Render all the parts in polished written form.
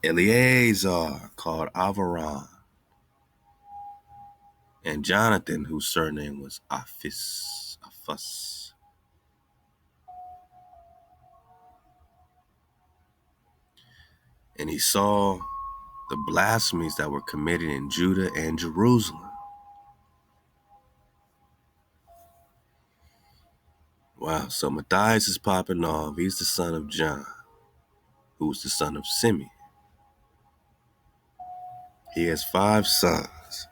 Eleazar, called Avaran, and Jonathan, whose surname was Aphus. And he saw the blasphemies that were committed in Judah and Jerusalem. Wow, so Mattathias is popping off. He's the son of John, who was the son of Simeon. He has 5 sons.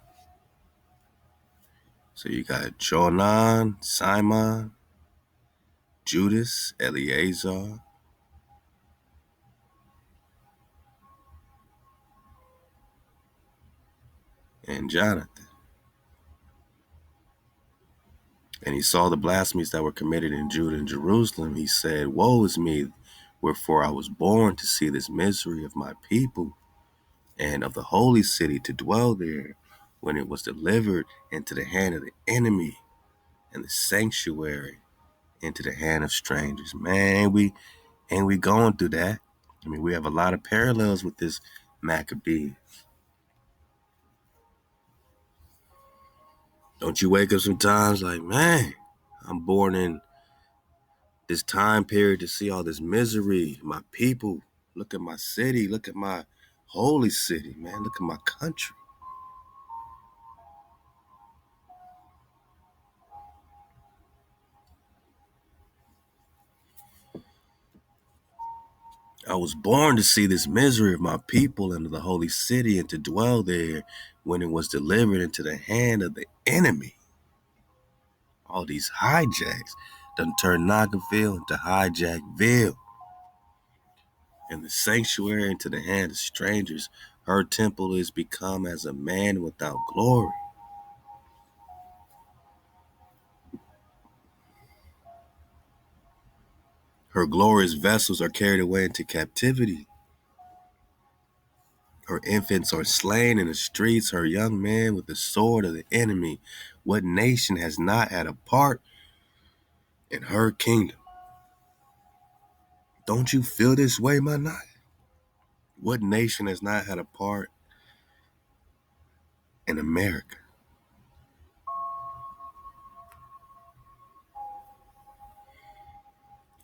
So you got Jonan, Simon, Judas, Eleazar, and Jonathan. And he saw the blasphemies that were committed in Judah and Jerusalem. He said, "Woe is me, wherefore I was born to see this misery of my people and of the holy city to dwell there, when it was delivered into the hand of the enemy, and the sanctuary into the hand of strangers." Man, ain't we going through that? I mean, we have a lot of parallels with this Maccabees. Don't you wake up sometimes like, man, I'm born in this time period to see all this misery, my people. Look at my city. Look at my holy city, man. Look at my country. I was born to see this misery of my people and of the holy city, and to dwell there when it was delivered into the hand of the enemy. All these hijacks done turned Nagaville into Hijackville, and the sanctuary into the hand of strangers. Her temple is become as a man without glory. Her glorious vessels are carried away into captivity. Her infants are slain in the streets, her young men with the sword of the enemy. What nation has not had a part in her kingdom? Don't you feel this way, my night? What nation has not had a part in America?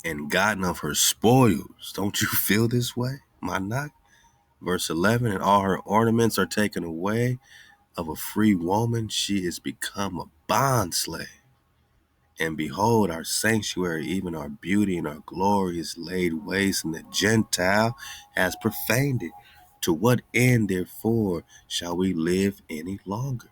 And gotten of her spoils. Don't you feel this way, my night? Verse 11, and all her ornaments are taken away. Of a free woman, she is become a bondslave. And behold, our sanctuary, even our beauty and our glory is laid waste, and the Gentile has profaned it. To what end, therefore, shall we live any longer?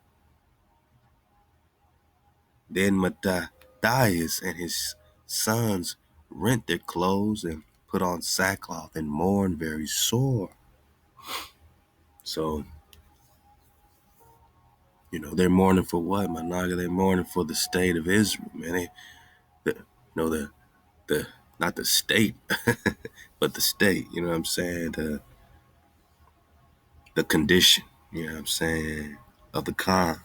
Then Mattathias and his sons rent their clothes and put on sackcloth and mourn very sore. So, they're mourning for what, Managa? They're mourning for the state of Israel, man. The not the state, but the state. You know what I'm saying? The condition. You know what I'm saying? Of the con.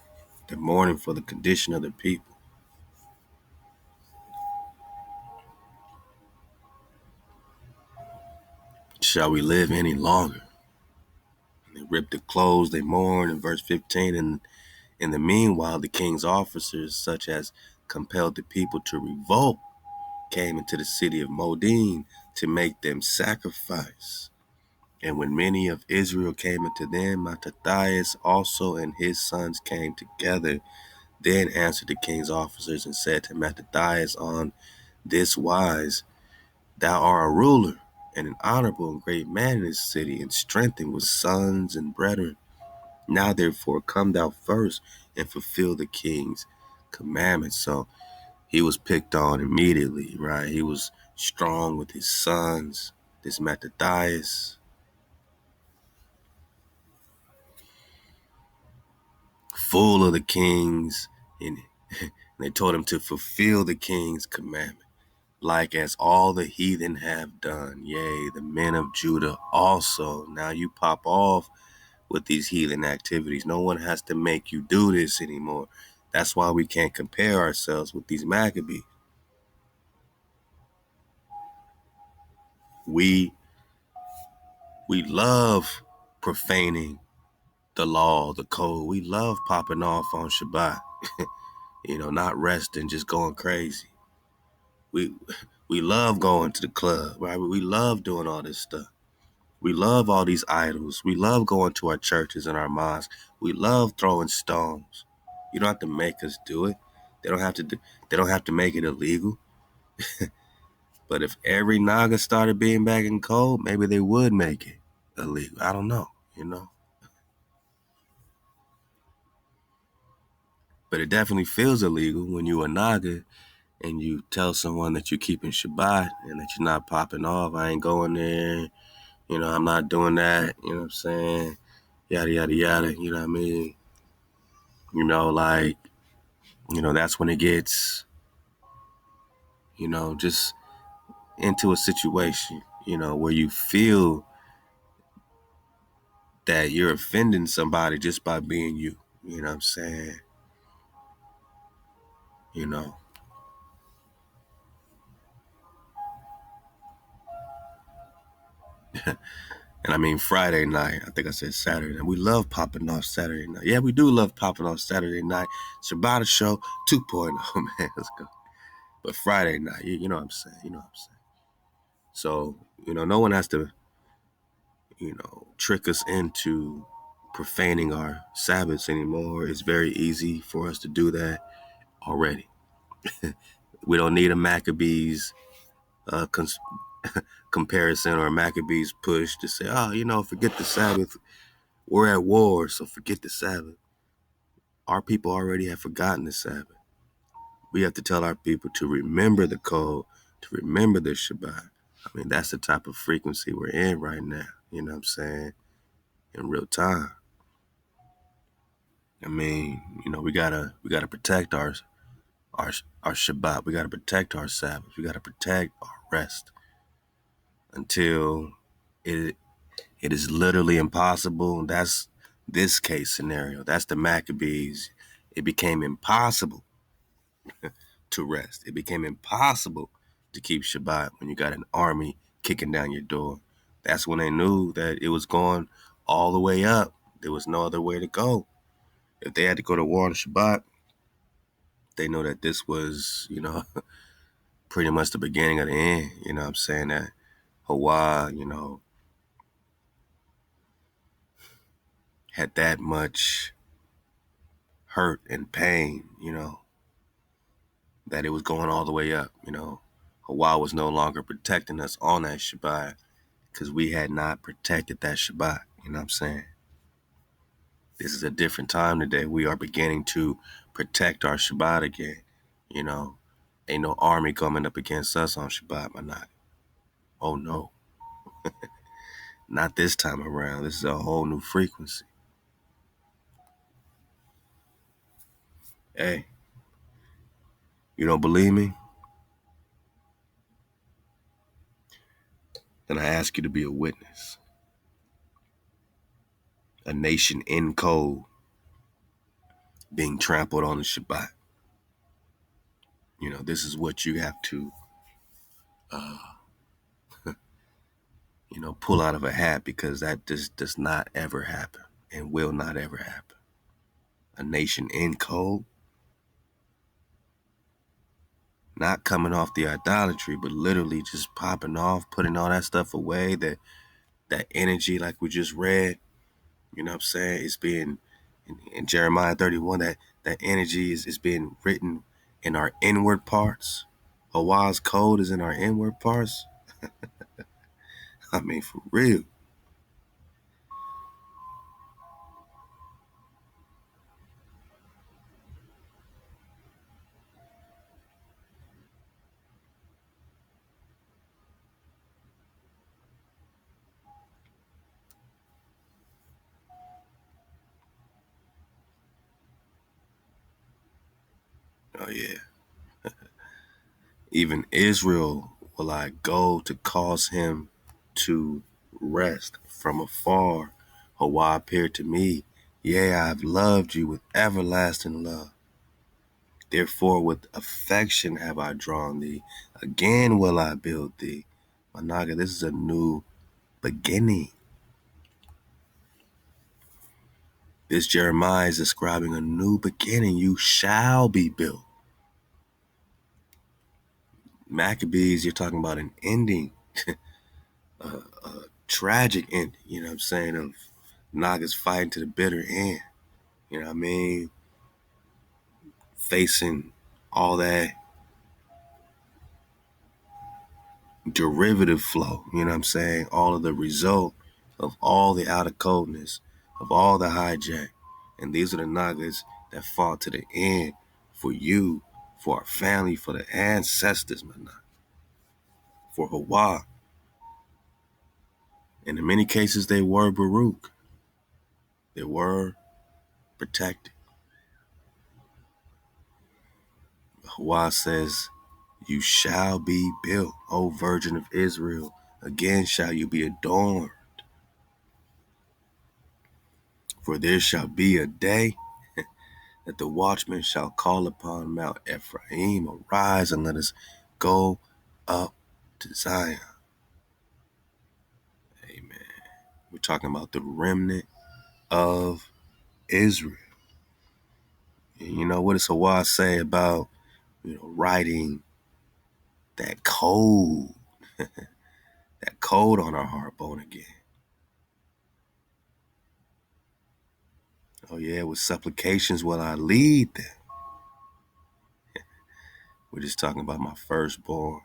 They're mourning for the condition of the people. Shall we live any longer? They rip the clothes, they mourn in verse 15. And in the meanwhile, the king's officers, such as compelled the people to revolt, came into the city of Mourning to make them sacrifice. And when many of Israel came into them, Mattathias also and his sons came together. Then answered the king's officers and said to Mattathias on this wise, Thou art a ruler and an honorable and great man in this city, and strengthened with sons and brethren. Now therefore come thou first and fulfill the king's commandments. So he was picked on immediately, right? He was strong with his sons, this Mattathias, full of the king's, and they told him to fulfill the king's commandment, like as all the heathen have done, yea, the men of Judah also. Now you pop off with these heathen activities. No one has to make you do this anymore. That's why we can't compare ourselves with these Maccabees. We We love profaning the law, the code. We love popping off on Shabbat, not resting, just going crazy. We we love going to the club, right? We love doing all this stuff. We love all these idols. We love going to our churches and our mosques. We love throwing stones. You don't have to make us do it. They don't have to do, they don't have to make it illegal. But if every Naga started being back in code, maybe they would make it illegal. I don't know. But it definitely feels illegal when you a Naga and you tell someone that you're keeping Shabbat and that you're not popping off. I ain't going there. I'm not doing that. You know what I'm saying? Yada, yada, yada. You know what I mean? Like, that's when it gets, just into a situation, where you feel that you're offending somebody just by being you. You know what I'm saying? You know. And I mean Friday night. I think I said Saturday night. We love popping off Saturday night. Yeah, we do love popping off Saturday night. Shabbat show 2.0, man. Let's go. But Friday night, you know what I'm saying? You know what I'm saying? So, no one has to, trick us into profaning our Sabbaths anymore. It's very easy for us to do that already. We don't need a Maccabees comparison or a Maccabees push to say, forget the Sabbath. We're at war, so forget the Sabbath. Our people already have forgotten the Sabbath. We have to tell our people to remember the code, to remember the Shabbat. I mean, that's the type of frequency we're in right now. You know what I'm saying? In real time. I mean, we gotta protect our Shabbat. We gotta protect our Sabbath. We gotta protect our rest until it is literally impossible. That's this case scenario. That's the Maccabees. It became impossible to rest. It became impossible to keep Shabbat when you got an army kicking down your door. That's when they knew that it was going all the way up. There was no other way to go. If they had to go to war on Shabbat, they know that this was, pretty much the beginning of the end. You know what I'm saying? That HaWah, had that much hurt and pain, that it was going all the way up. HaWah was no longer protecting us on that Shabbat because we had not protected that Shabbat. You know what I'm saying? This is a different time today. We are beginning to protect our Shabbat again. Ain't no army coming up against us on Shabbat, my not. Oh no, not this time around. This is a whole new frequency. Hey, you don't believe me? Then I ask you to be a witness. A nation in code being trampled on the Shabbat. This is what you have to, pull out of a hat because that just does not ever happen and will not ever happen. A nation in code, not coming off the idolatry, but literally just popping off, putting all that stuff away, that energy like we just read, you know what I'm saying? It's being, in Jeremiah 31, that energy is being written in our inward parts. HaWah's code is in our inward parts. I mean, for real. Oh, yeah. Even Israel will I go to cause him to rest from afar. HaWah appeared to me. Yea, I have loved you with everlasting love. Therefore, with affection have I drawn thee. Again will I build thee. Managa, this is a new beginning. This Jeremiah is describing a new beginning. You shall be built. Maccabees, you're talking about an ending, a tragic ending, you know what I'm saying, of Nagaz fighting to the bitter end. You know what I mean? Facing all that derivative flow, you know what I'm saying? All of the result of all the out of coldness, of all the hijack. And these are the Nagas that fought to the end for you, for our family, for the ancestors, man, for HaWah. And in many cases, they were Baruch. They were protected. HaWah says, you shall be built, O Virgin of Israel. Again shall you be adorned. For there shall be a day that the watchman shall call upon Mount Ephraim, arise and let us go up to Zion. Amen. We're talking about the remnant of Israel. And you know, what does HaWah say about, writing that code, that code on our heart bone again? Oh yeah, with supplications will I lead them. We're just talking about my firstborn.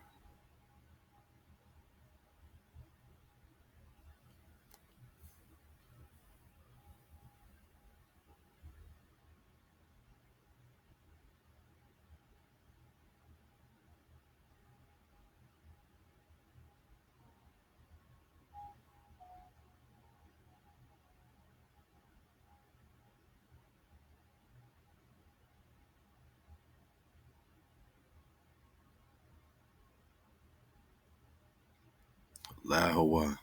Halal HaWah.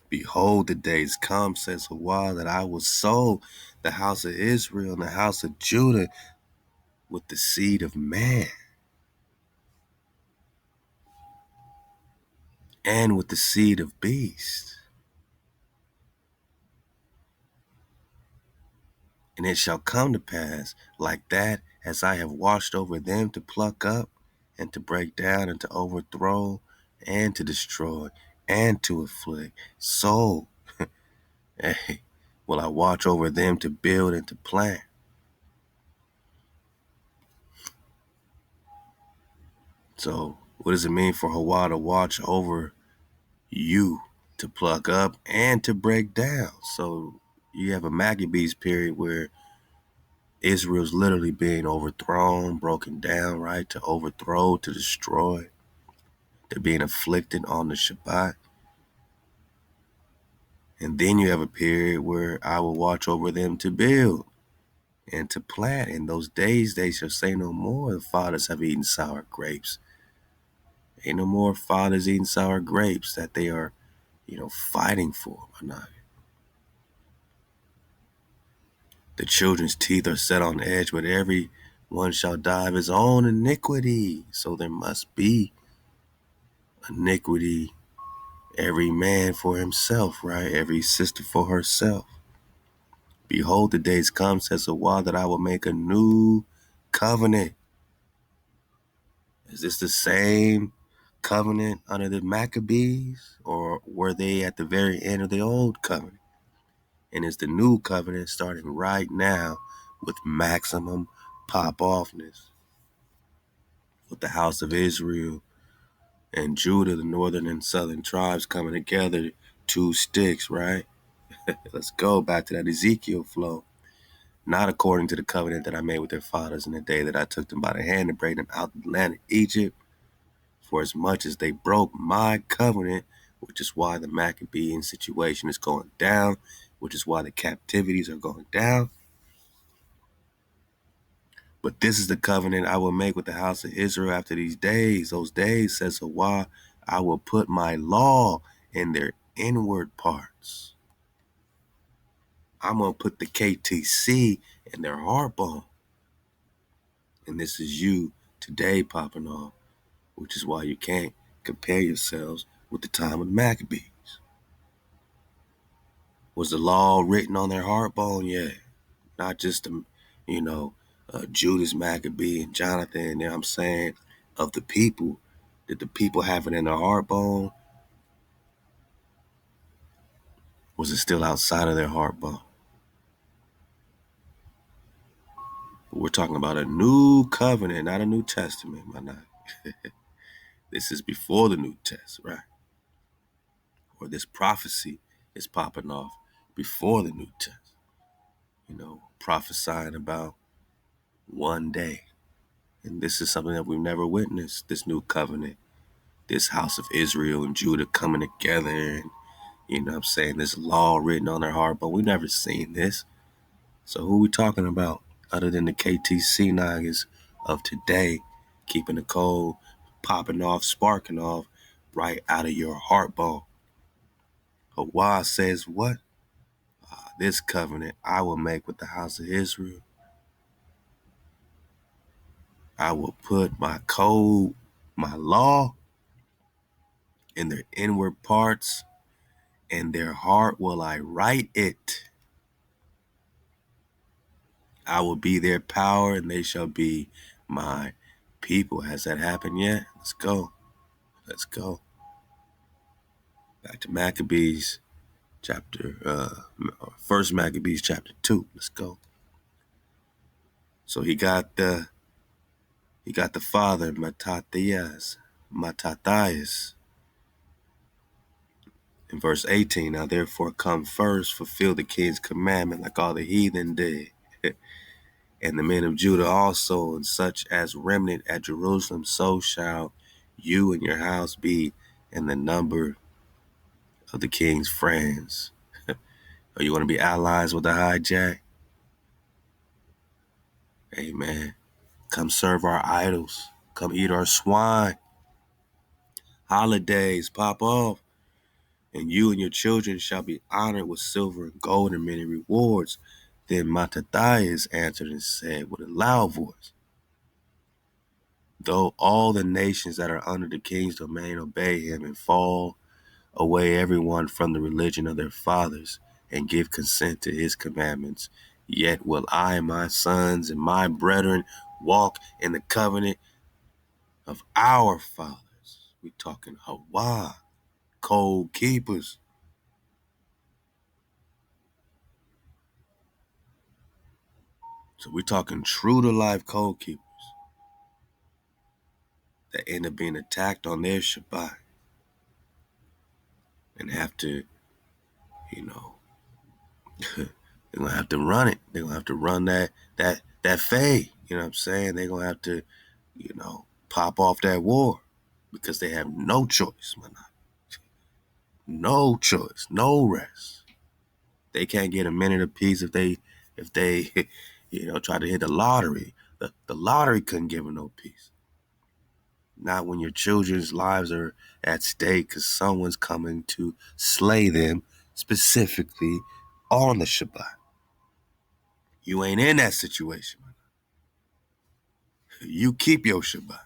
Behold, the days come, says HaWah, that I will sow the house of Israel and the house of Judah with the seed of man and with the seed of beast. And it shall come to pass like that, as I have watched over them to pluck up and to break down and to overthrow and to destroy and to afflict. So, hey, will I watch over them to build and to plant. So what does it mean for HaWah to watch over you, to pluck up and to break down? So you have a Maccabees period where Israel's literally being overthrown, broken down, right? To overthrow, to destroy. They're being afflicted on the SHABAT. And then you have a period where I will watch over them to build and to plant. In those days they shall say no more, the fathers have eaten sour grapes. Ain't no more fathers eating sour grapes that they are, fighting for. The children's teeth are set on edge, but every one shall die of his own iniquity. So there must be iniquity, every man for himself, right? Every sister for herself. Behold, the days come, says HaWah, that I will make a new covenant. Is this the same covenant under the Maccabees, or were they at the very end of the old covenant? And it's the new covenant starting right now with maximum pop-offness, with the house of Israel and Judah, the northern and southern tribes coming together, two sticks, right? Let's go back to that Ezekiel flow. Not according to the covenant that I made with their fathers in the day that I took them by the hand and brought them out of the land of Egypt, for as much as they broke my covenant, which is why the Maccabean situation is going down, which is why the captivities are going down. But this is the covenant I will make with the house of Israel after these days. Those days, says HaWah, I will put my law in their inward parts. I'm going to put the KTC in their heart bone. And this is you today popping off, which is why you can't compare yourselves with the time of the Maccabees. Was the law written on their heart bone? Yeah. Not just the, Judas Maccabee and Jonathan, I'm saying, of the people. Did the people have it in their heart bone? Was it still outside of their heart bone? But we're talking about a new covenant, not a New Testament, my not. This is before the New Test, right? Or this prophecy is popping off before the New Test. Prophesying about one day. And this is something that we've never witnessed, this new covenant, this house of Israel and Judah coming together, and this law written on their heart, but we've never seen this. So who are we talking about other than the KTC Nagaz of today, keeping the code, popping off, sparking off right out of your heart bone? HaWah says what? This covenant I will make with the house of Israel. I will put my code, my law, in their inward parts, and their heart will I write it. I will be their power, and they shall be my people. Has that happened yet? Let's go. Let's go. Back to Maccabees First Maccabees chapter 2. Let's go. So he got the father, Mattathias. In verse 18, now therefore come first, fulfill the king's commandment like all the heathen did. And the men of Judah also, and such as remnant at Jerusalem, so shall you and your house be in the number of the king's friends. Or you want to be allies with the hijack? Amen. Come serve our idols. Come eat our swine. Holidays pop off. And you and your children shall be honored with silver and gold and many rewards. Then Mattathias answered and said with a loud voice, though all the nations that are under the king's domain obey him and fall away everyone from the religion of their fathers and give consent to his commandments, yet will I and my sons and my brethren walk in the covenant of our fathers. We talking HaWah, code keepers. So we're talking true to life code keepers that end up being attacked on their Shabbat and have to, they're gonna have to run it. They're gonna have to run that fade. You know what I'm saying? They're gonna have to, pop off that war because they have no choice, man. No choice, no rest. They can't get a minute apiece if they try to hit the lottery. The lottery couldn't give them no peace. Not when your children's lives are at stake because someone's coming to slay them specifically on the Shabbat. You ain't in that situation. You keep your Shabbat.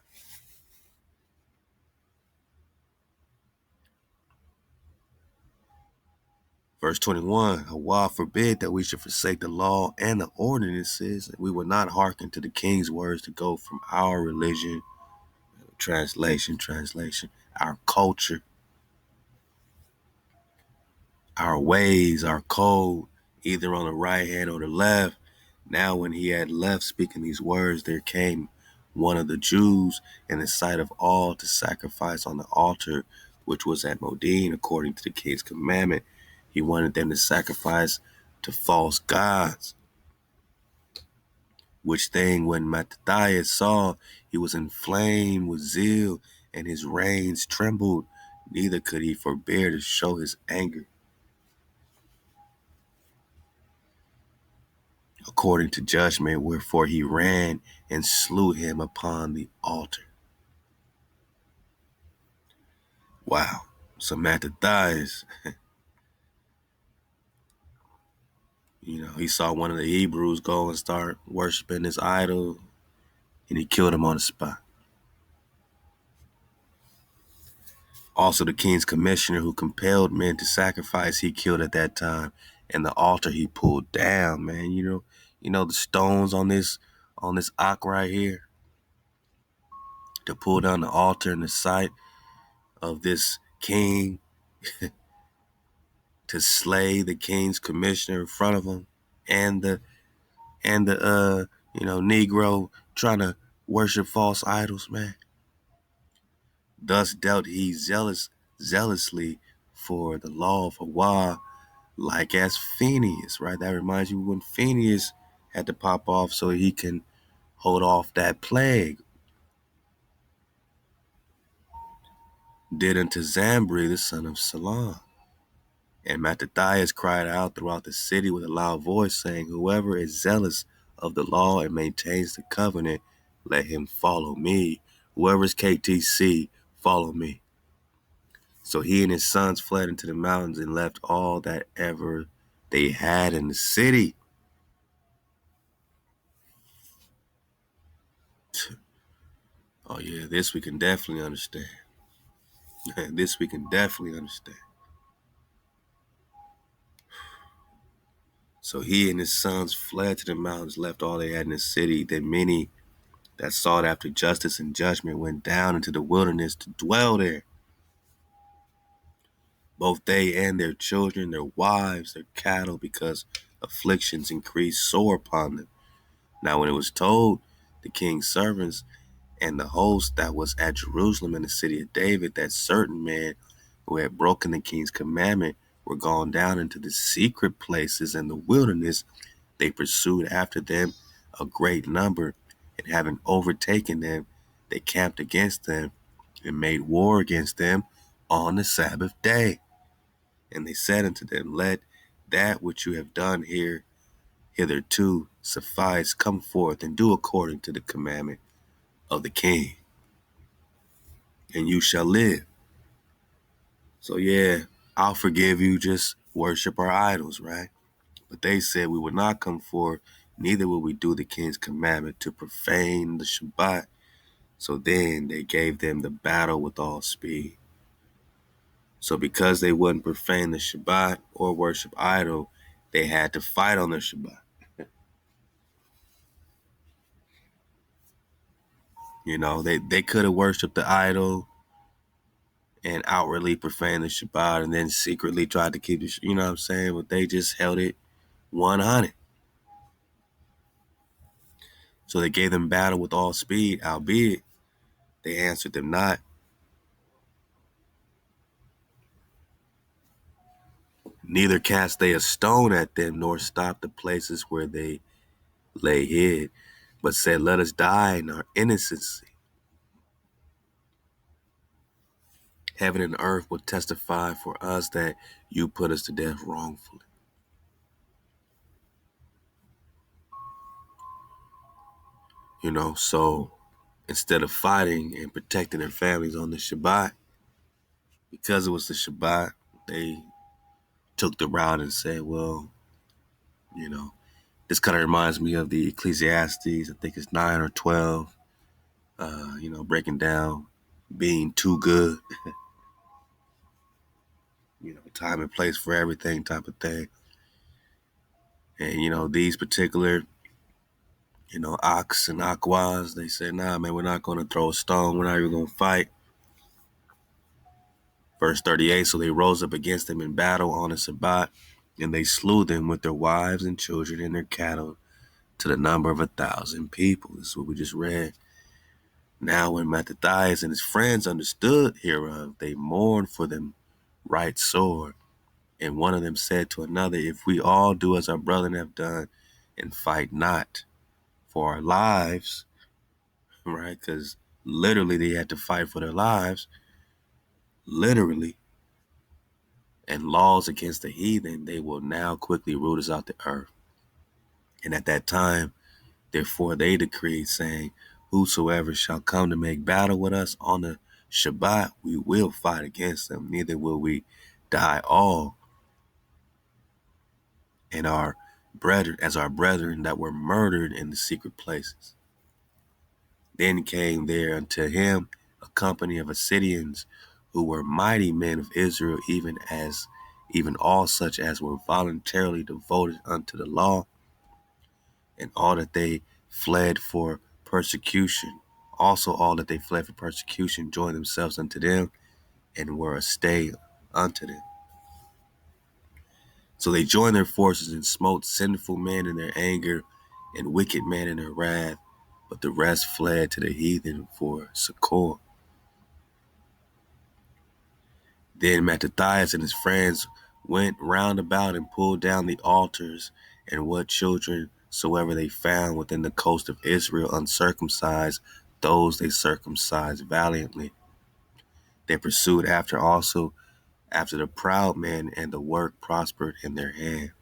Verse 21, HaWah forbid that we should forsake the law and the ordinances, and we will not hearken to the king's words to go from our religion, translation, our culture, our ways, our code, either on the right hand or the left. Now when he had left speaking these words, there came one of the Jews in the sight of all to sacrifice on the altar, which was at Mourning, according to the king's commandment. He wanted them to sacrifice to false gods, which thing when Mattathias saw, he was inflamed with zeal, and his reins trembled, neither could he forbear to show his anger. According to judgment, wherefore he ran and slew him upon the altar. Wow. So Mattathias, he saw one of the Hebrews go and start worshiping this idol, and he killed him on the spot. Also, the king's commissioner who compelled men to sacrifice, he killed at that time, and the altar he pulled down, man. You know the stones on this ark right here to pull down the altar in the sight of this king, to slay the king's commissioner in front of him, and the Negro trying to worship false idols, man. Thus dealt he zealously for the law of HaWah, like as Phineas, right? That reminds you when Phineas had to pop off so he can hold off that plague. Did unto Zambri, the son of Salom. And Mattathias cried out throughout the city with a loud voice, saying, whoever is zealous of the law and maintains the covenant, let him follow me. Whoever is KTC, follow me. So he and his sons fled into the mountains and left all that ever they had in the city. Oh yeah, this we can definitely understand. This we can definitely understand. So he and his sons fled to the mountains, left all they had in the city. Then many that sought after justice and judgment went down into the wilderness to dwell there. Both they and their children, their wives, their cattle, because afflictions increased sore upon them. Now when it was told the king's servants and the host that was at Jerusalem in the city of David that certain men who had broken the king's commandment were gone down into the secret places in the wilderness, they pursued after them a great number, and having overtaken them, they camped against them and made war against them on the Sabbath day. And they said unto them, let that which you have done hitherto suffice, come forth and do according to the commandment of the king, and you shall live. So yeah, I'll forgive you, just worship our idols, right? But they said, we will not come forth, neither will we do the king's commandment to profane the Shabbat. So then they gave them the battle with all speed. So because they wouldn't profane the Shabbat or worship idol, they had to fight on the Shabbat. You know, they could have worshiped the idol and outwardly profaned the Shabbat and then secretly tried to keep the, you know what I'm saying? But they just held it 100. So they gave them battle with all speed, albeit they answered them not. Neither cast they a stone at them, nor stopped the places where they lay hid, but said, let us die in our innocency. Heaven and earth will testify for us that you put us to death wrongfully. You know, so instead of fighting and protecting their families on the Shabbat, because it was the Shabbat, they took the route and said, well, you know, this kind of reminds me of the Ecclesiastes, I think it's 9 or 12, breaking down being too good, time and place for everything type of thing. And, these particular, ox and aquas, they said, nah, man, we're not going to throw a stone. We're not even going to fight. Verse 38, so they rose up against them in battle on the Sabbath, and they slew them with their wives and children and their cattle to the number of 1,000 people. This is what we just read. Now when Mattathias and his friends understood hereof, they mourned for them right sore. And one of them said to another, if we all do as our brethren have done and fight not for our lives, right? Because literally they had to fight for their lives, literally, and laws against the heathen, they will now quickly root us out the earth. And at that time, therefore they decreed, saying, whosoever shall come to make battle with us on the Shabbat, we will fight against them, neither will we die all, and our brethren that were murdered in the secret places. Then came there unto him a company of Assyrians, who were mighty men of Israel, even as even all such as were voluntarily devoted unto the law, and all that they fled for persecution. Also all that they fled for persecution joined themselves unto them, and were a stay unto them. So they joined their forces and smote sinful men in their anger, and wicked men in their wrath, but the rest fled to the heathen for succor. Then Mattathias and his friends went round about and pulled down the altars, and what children soever they found within the coast of Israel uncircumcised, those they circumcised valiantly. They pursued after the proud men, and the work prospered in their hand.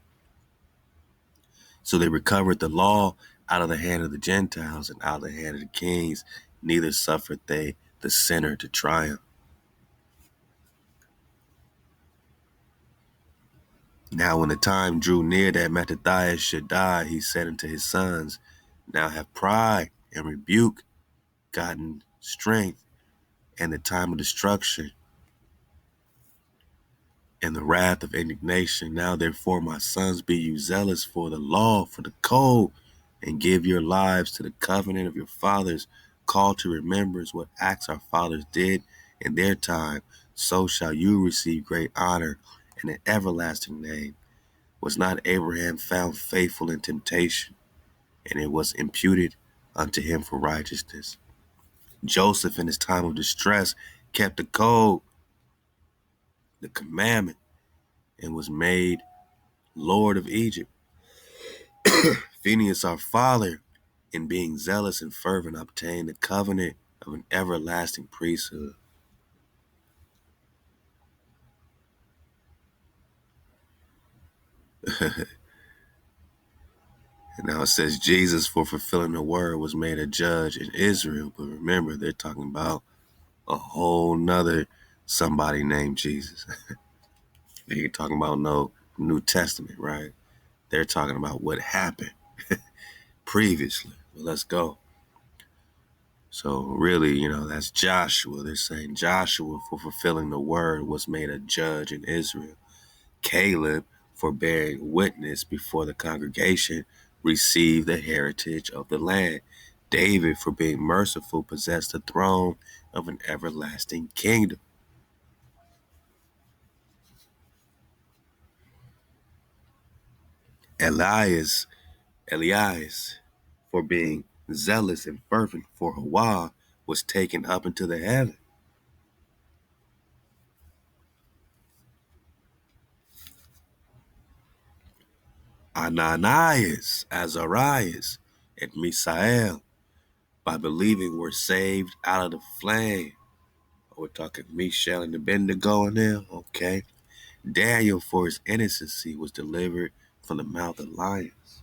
So they recovered the law out of the hand of the Gentiles and out of the hand of the kings, neither suffered they the sinner to triumph. Now when the time drew near that Mattathias should die, he said unto his sons, now have pride and rebuke gotten strength, and the time of destruction and the wrath of indignation. Now therefore, my sons, be you zealous for the law, for the code, and give your lives to the covenant of your fathers. Call to remembrance what acts our fathers did in their time, so shall you receive great honor and an everlasting name. Was not Abraham found faithful in temptation, and it was imputed unto him for righteousness? Joseph in his time of distress kept the code, the commandment, and was made Lord of Egypt. Phineas our father, in being zealous and fervent, obtained the covenant of an everlasting priesthood. And now it says Jesus, for fulfilling the word, was made a judge in Israel. But remember, they're talking about a whole nother somebody named Jesus. They ain't talking about no New Testament, right? They're talking about what happened previously. Well, let's go. So really, that's Joshua. They're saying Joshua, for fulfilling the word, was made a judge in Israel. Caleb, for bearing witness before the congregation, received the heritage of the land. David, for being merciful, possessed the throne of an everlasting kingdom. Elias, for being zealous and fervent for HaWah, was taken up into the heaven. Ananias, Azarias, and Misael, by believing, were saved out of the flame. We're talking Mishael and Abednego in there. Okay. Daniel, for his innocency, was delivered from the mouth of lions.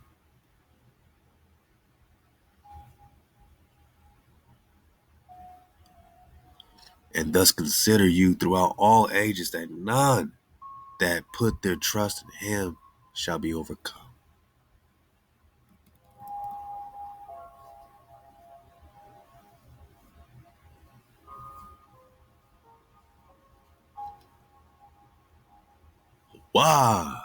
And thus consider you throughout all ages that none that put their trust in him shall be overcome. Why?